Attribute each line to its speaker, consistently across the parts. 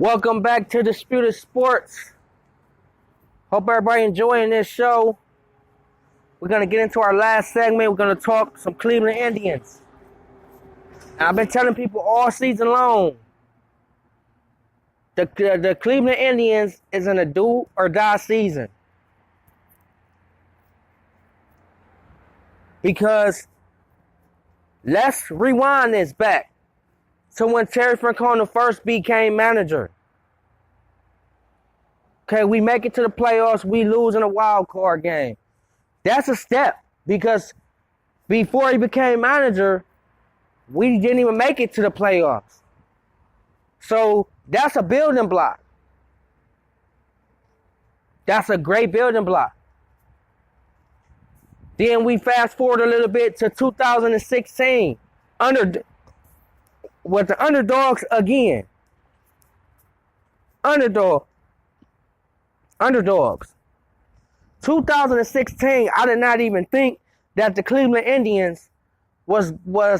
Speaker 1: Welcome back to Disputed Sports. Hope everybody enjoying this show. We're going to get into our last segment. We're going to talk some Cleveland Indians. And I've been telling people all season long, the Cleveland Indians is in a do or die season. Because let's rewind this back to when Terry Francona first became manager. Okay, we make it to the playoffs, we lose in a wild card game. That's a step because before he became manager, we didn't even make it to the playoffs. So that's a building block. That's a great building block. Then we fast forward a little bit to 2016 with the underdogs again. Underdogs. 2016, I did not even think that the Cleveland Indians was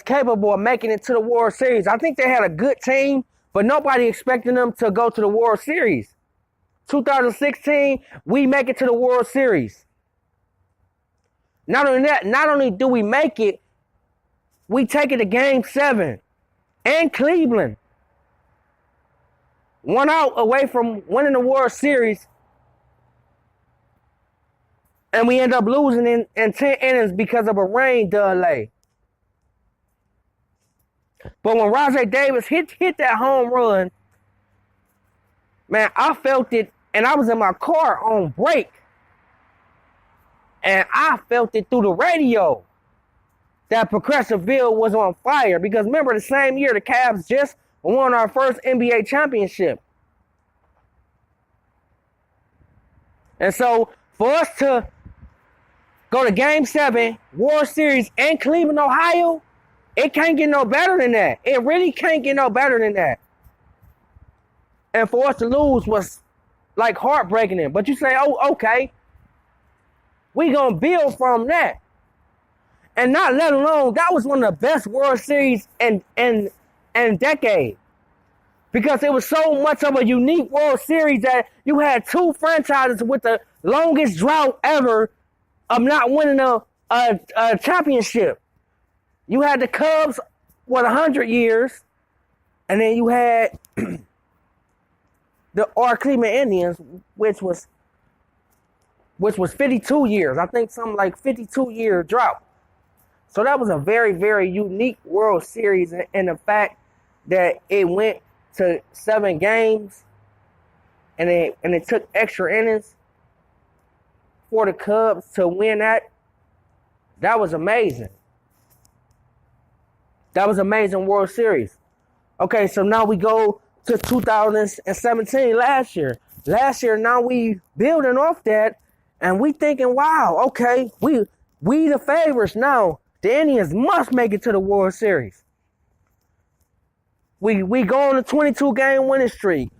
Speaker 1: capable of making it to the World Series. I think they had a good team, but nobody expected them to go to the World Series. 2016, we make it to the World Series. Not only that, not only do we make it, we take it to Game 7 in Cleveland. 1 out away from winning the World Series. And we end up losing in 10 innings because of a rain delay. But when Rajai Davis hit that home run, man, I felt it, and I was in my car on break. And I felt it through the radio that Progressiveville was on fire. Because remember, the same year, the Cavs just won our first NBA championship. And so, for us to go to Game 7, World Series in Cleveland, Ohio, it can't get no better than that. It really can't get no better than that. And for us to lose was like heartbreaking. But you say, oh, okay, we gonna build from that. And not let alone, that was one of the best World Series in decade. Because it was so much of a unique World Series that you had two franchises with the longest drought ever of not winning a championship. You had the Cubs, 100 years, and then you had our Cleveland Indians, which was 52 years. I think something like 52-year drought. So that was a very, very unique World Series, and the fact that it went to 7 games, and it took extra innings for the Cubs to win that. That was amazing. That was amazing World Series. Okay, so now we go to 2017, last year. Last year, now we building off that, and we thinking, wow, okay, we the favorites now. The Indians must make it to the World Series. We go on a 22-game winning streak.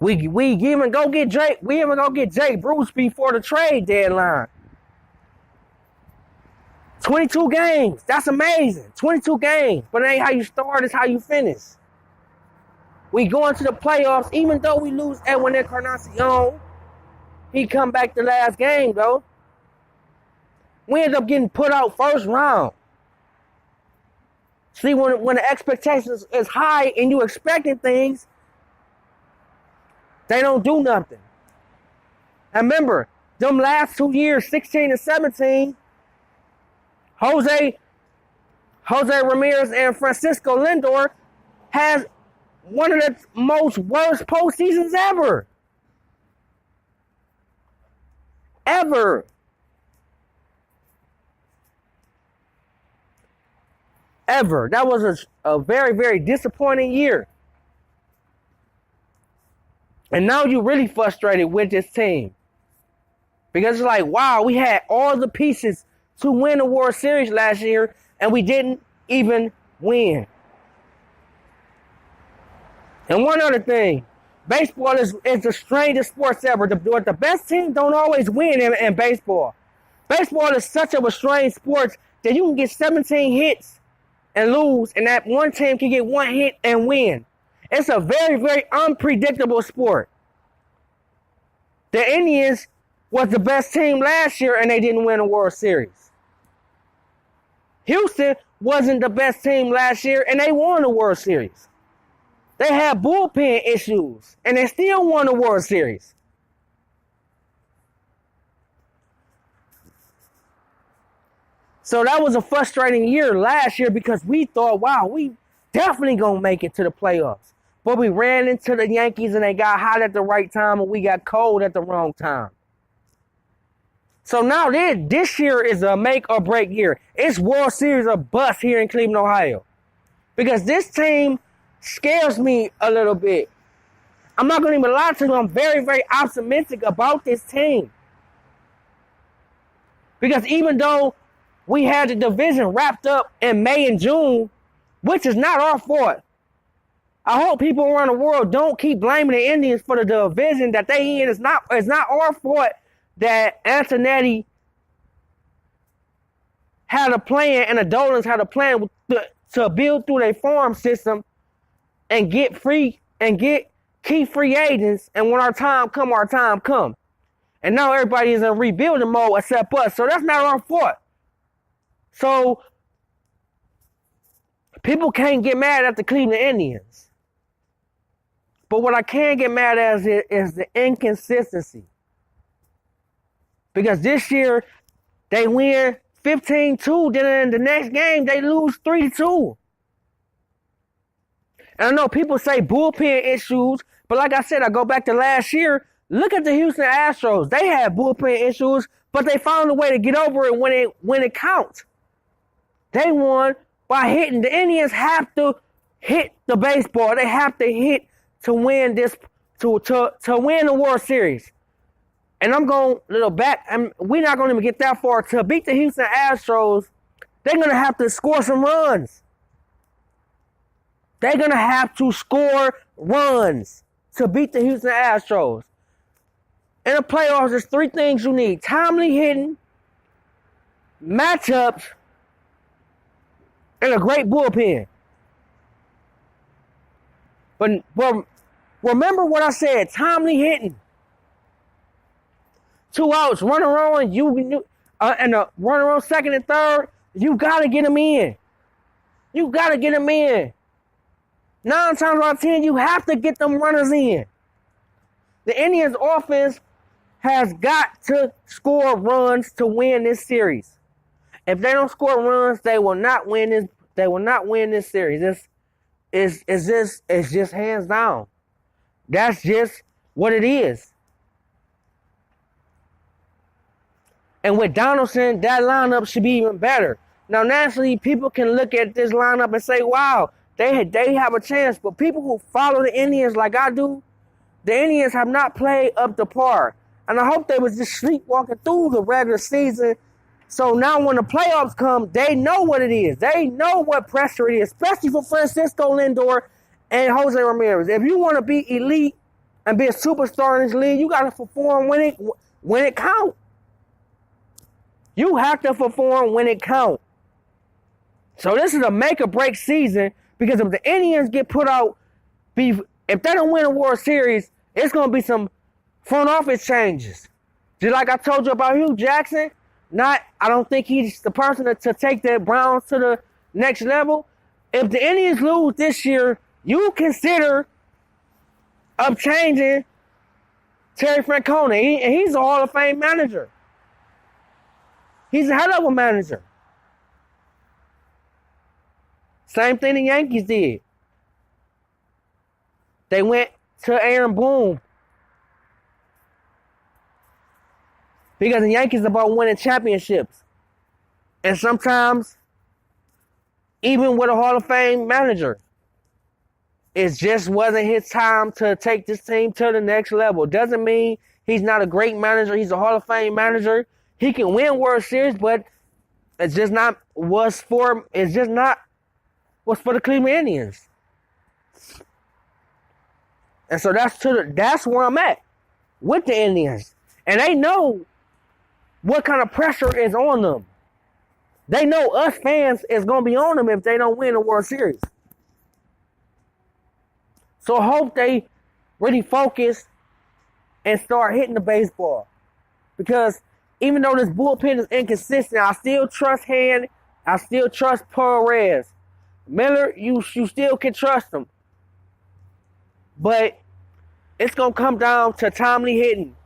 Speaker 1: We even go get Jake. We even go get Jake Bruce before the trade deadline. 22 games. That's amazing. 22 games. But it ain't how you start, it's how you finish. We go into the playoffs, even though we lose Edwin Encarnacion. He come back the last game, though. We end up getting put out first round. See, when the expectations is high and you expecting things, they don't do nothing. And remember, them last 2 years, 16 and 17, Jose Ramirez and Francisco Lindor has one of the most worst postseasons ever. Ever. That was a very, very disappointing year. And now you're really frustrated with this team. Because it's like, wow, we had all the pieces to win the World Series last year, and we didn't even win. And one other thing, baseball is the strangest sports ever. The best teams don't always win in baseball. Baseball is such a strange sport that you can get 17 hits and lose, and that one team can get 1 hit and win. It's a very, very unpredictable sport. The Indians was the best team last year and they didn't win a World Series. Houston wasn't the best team last year and they won the World Series. They had bullpen issues and they still won the World Series. So that was a frustrating year last year because we thought, wow, we definitely gonna make it to the playoffs. But we ran into the Yankees and they got hot at the right time and we got cold at the wrong time. So now this year is a make or break year. It's World Series or bust here in Cleveland, Ohio. Because this team scares me a little bit. I'm not gonna even lie to you, I'm very, very optimistic about this team. Because even though we had the division wrapped up in May and June, which is not our fault. I hope people around the world don't keep blaming the Indians for the division that they in. It's not our fault that Antonetti had a plan and the Dolans had a plan to build through their farm system and get key free agents. And when our time come. And now everybody is in rebuilding mode except us. So that's not our fault. So people can't get mad at the Cleveland Indians. But what I can get mad at is the inconsistency. Because this year, they win 15-2, then in the next game, they lose 3-2. And I know people say bullpen issues, but like I said, I go back to last year. Look at the Houston Astros. They had bullpen issues, but they found a way to get over it when it counts. They won by hitting. The Indians have to hit the baseball. They have to hit to win this, to win the World Series. And I'm going a little back. We're not going to even get that far. To beat the Houston Astros, they're going to have to score some runs. They're going to have to score runs to beat the Houston Astros. In the playoffs, there's three things you need. Timely hitting, matchups, and a great bullpen. But remember what I said, timely hitting. 2 outs, runner on, and a runner on second and third, you got to get them in. You got to get them in. 9 times out of 10, you have to get them runners in. The Indians' offense has got to score runs to win this series. If they don't score runs, they will not win this. They will not win this series. It's just hands down. That's just what it is. And with Donaldson, that lineup should be even better. Now, naturally, people can look at this lineup and say, wow, they have a chance. But people who follow the Indians like I do, the Indians have not played up to par. And I hope they was just sleepwalking through the regular season. So now when the playoffs come, they know what it is. They know what pressure it is, especially for Francisco Lindor and Jose Ramirez. If you want to be elite and be a superstar in this league, you got to perform when it counts. You have to perform when it counts. So this is a make or break season because if the Indians get put out, if they don't win a World Series, it's going to be some front office changes. Just like I told you about Hugh Jackson, I don't think he's the person to take the Browns to the next level. If the Indians lose this year, you consider changing Terry Francona. And he's a Hall of Fame manager. He's a hell of a manager. Same thing the Yankees did. They went to Aaron Boone. Because the Yankees are about winning championships. And sometimes, even with a Hall of Fame manager, it just wasn't his time to take this team to the next level. Doesn't mean he's not a great manager. He's a Hall of Fame manager. He can win World Series, but it's just not what's for the Cleveland Indians. And so that's where I'm at with the Indians. And they know what kind of pressure is on them. They know us fans is going to be on them if they don't win the World Series. So I hope they really focus and start hitting the baseball. Because even though this bullpen is inconsistent, I still trust Hand. I still trust Perez. Miller, you still can trust him. But it's going to come down to timely hitting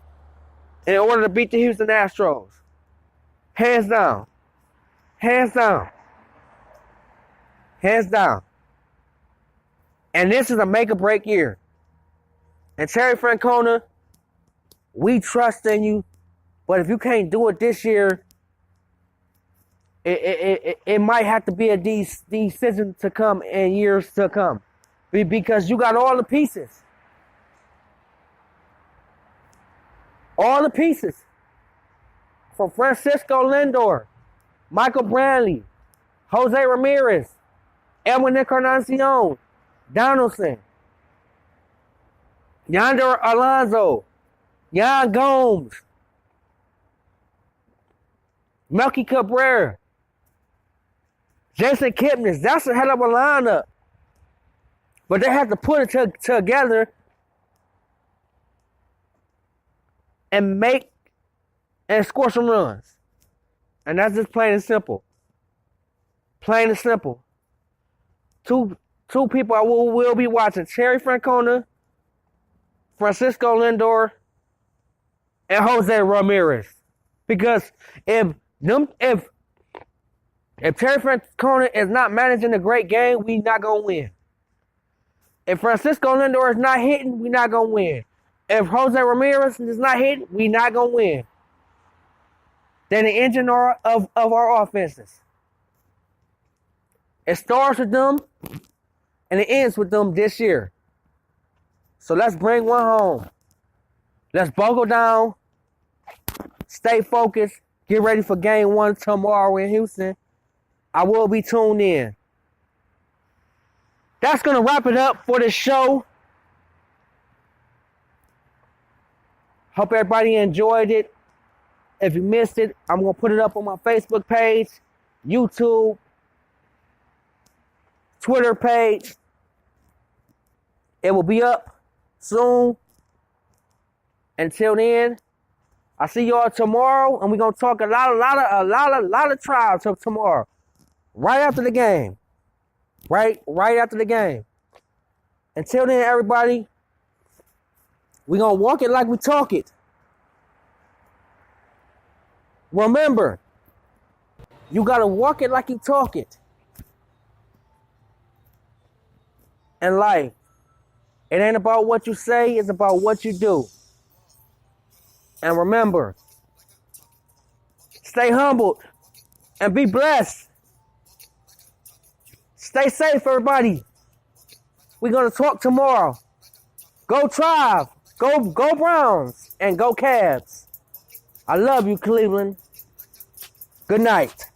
Speaker 1: in order to beat the Houston Astros. Hands down. Hands down. Hands down. And this is a make or break year. And Terry Francona, we trust in you. But if you can't do it this year, it might have to be a decision to come in years to come. Because you got all the pieces. All the pieces. From Francisco Lindor, Michael Brantley, Jose Ramirez, Edwin Encarnacion, Donaldson, Yonder Alonso, Yan Gomes, Melky Cabrera, Jason Kipnis. That's a hell of a lineup. But they have to put it together and score some runs. And that's just plain and simple. Plain and simple. Two people I will be watching. Terry Francona, Francisco Lindor, and Jose Ramirez. Because if Terry Francona is not managing a great game, we not going to win. If Francisco Lindor is not hitting, we not going to win. If Jose Ramirez is not hitting, we not going to win. They're the engine of our offenses. It starts with them, and it ends with them this year. So let's bring one home. Let's buckle down, stay focused, get ready for game 1 tomorrow in Houston. I will be tuned in. That's going to wrap it up for the show. Hope everybody enjoyed it. If you missed it, I'm going to put it up on my Facebook page, YouTube, Twitter page. It will be up soon. Until then, I'll see y'all tomorrow, and we're going to talk a lot of trials tomorrow. Right after the game. Right after the game. Until then, everybody, we're going to walk it like we talk it. Remember, you got to walk it like you talk it. In life, it ain't about what you say, it's about what you do. And remember, stay humbled and be blessed. Stay safe, everybody. We're going to talk tomorrow. Go Tribe, go Browns, and go Cavs. I love you, Cleveland. Good night.